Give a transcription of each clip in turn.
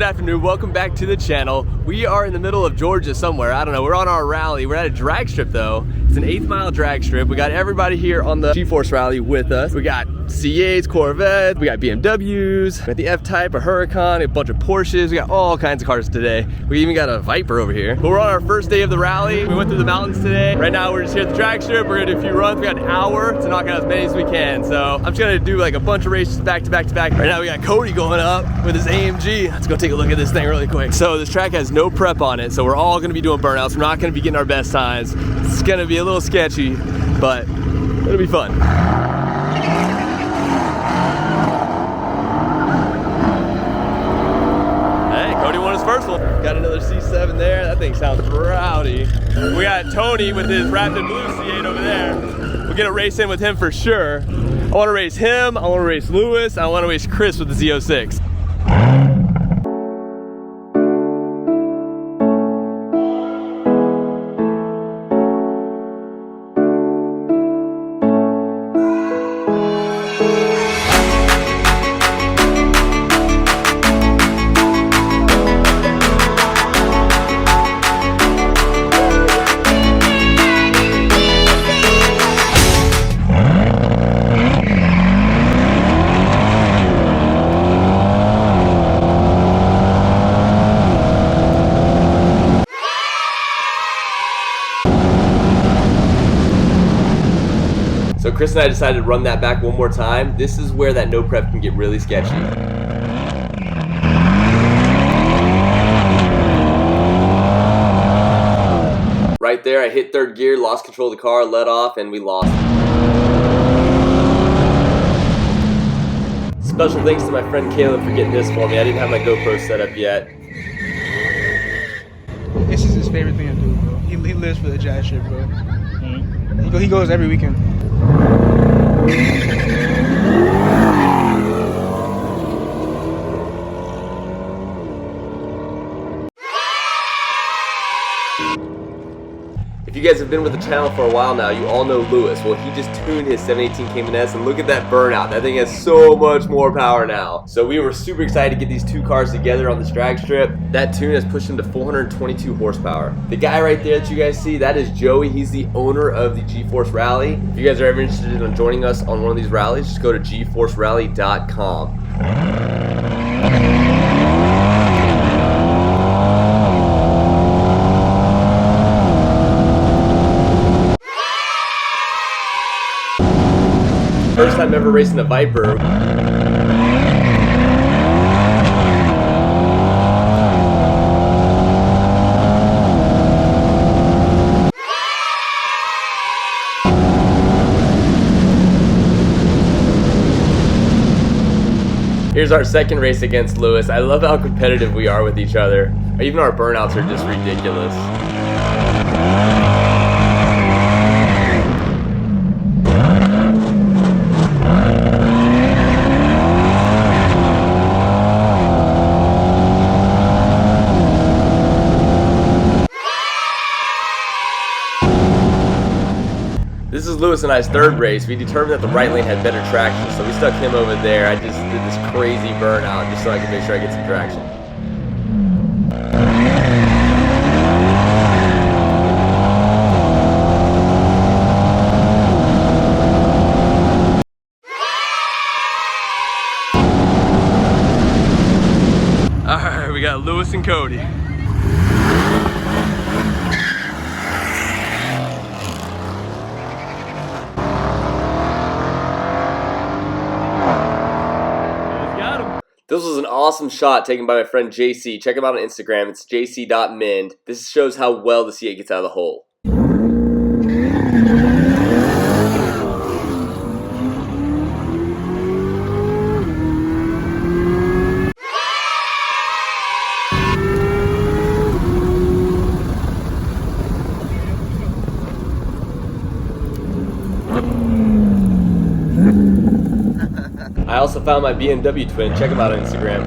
afternoon, welcome back to the channel. We are in the middle of Georgia somewhere, I don't know, we're on our rally. We're at a drag strip though. It's an 8th mile drag strip. We got everybody here on the G-Force rally with us. We got C8s, Corvettes, we got BMWs, we got the F-Type, a Huracan, a bunch of Porsches. We got all kinds of cars today. We even got a Viper over here. But we're on our first day of the rally. We went through the mountains today. Right now we're just here at the drag strip. We're gonna do a few runs. We got an hour to knock out as many as we can. So I'm just gonna do like a bunch of races back to back to back. Right now we got Cody going up with his AMG. Let's go take a look at this thing really quick. So this track has no prep on it, so we're all gonna be doing burnouts. We're not gonna be getting our best times. It's gonna be a little sketchy, but it'll be fun. Hey, Cody won his first one. Got another C7 there. That thing sounds rowdy. We got Tony with his Rapid Blue C8 over there. We'll get a race in with him for sure. I wanna race him, I wanna race Lewis, I wanna race Chris with the Z06. So Chris and I decided to run that back one more time. This is where that no prep can get really sketchy. Right there, I hit third gear, lost control of the car, let off, and we lost. Special thanks to my friend Caleb for getting this for me. I didn't have my GoPro set up yet. This is his favorite thing to do, bro. He lives for the jazz trip, bro. He goes every weekend. If you guys have been with the channel for a while now, you all know Lewis. Well, he just tuned his 718 Cayman S, and look at that burnout. That thing has so much more power now. So we were super excited to get these two cars together on this drag strip. That tune has pushed him to 422 horsepower. The guy right there that you guys see, that is Joey. He's the owner of the G-Force Rally. If you guys are ever interested in joining us on one of these rallies, just go to gforcerally.com. First time ever racing a Viper. Here's our second race against Lewis. I love how competitive we are with each other. Even our burnouts are just ridiculous. This is Lewis and I's third race. We determined that the right lane had better traction, so we stuck him over there. I just did this crazy burnout just so I could make sure I get some traction. Alright, we got Lewis and Cody. This was an awesome shot taken by my friend JC. Check him out on Instagram. It's jc.mind. This shows how well the C8 gets out of the hole. I also found my BMW twin. Check him out on Instagram.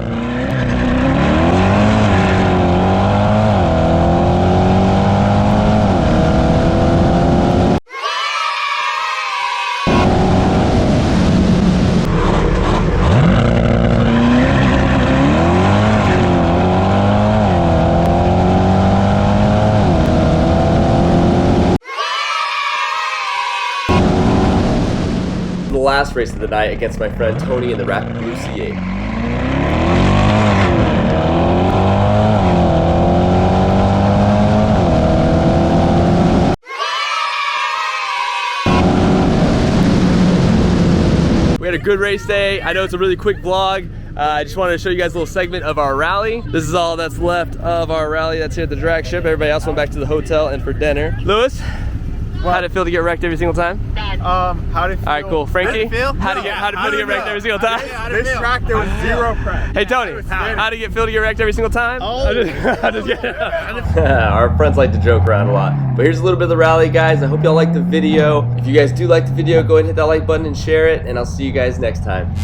the last race of the night against my friend Tony in the Rapid Blue C8. We had a good race day. I know it's a really quick vlog. I just wanted to show you guys a little segment of our rally. This is all that's left of our rally that's here at the drag strip. Everybody else went back to the hotel and for dinner. Lewis, how'd it feel to get wrecked every single time? How'd it feel? All right, cool. Frankie, how'd it feel to get wrecked every single time? This track, there was zero prep. Hey Tony, how'd it feel to get wrecked every single time? Oh. I just get Our friends like to joke around a lot. But here's a little bit of the rally, guys. I hope y'all liked the video. If you guys do like the video, go ahead and hit that like button and share it, and I'll see you guys next time.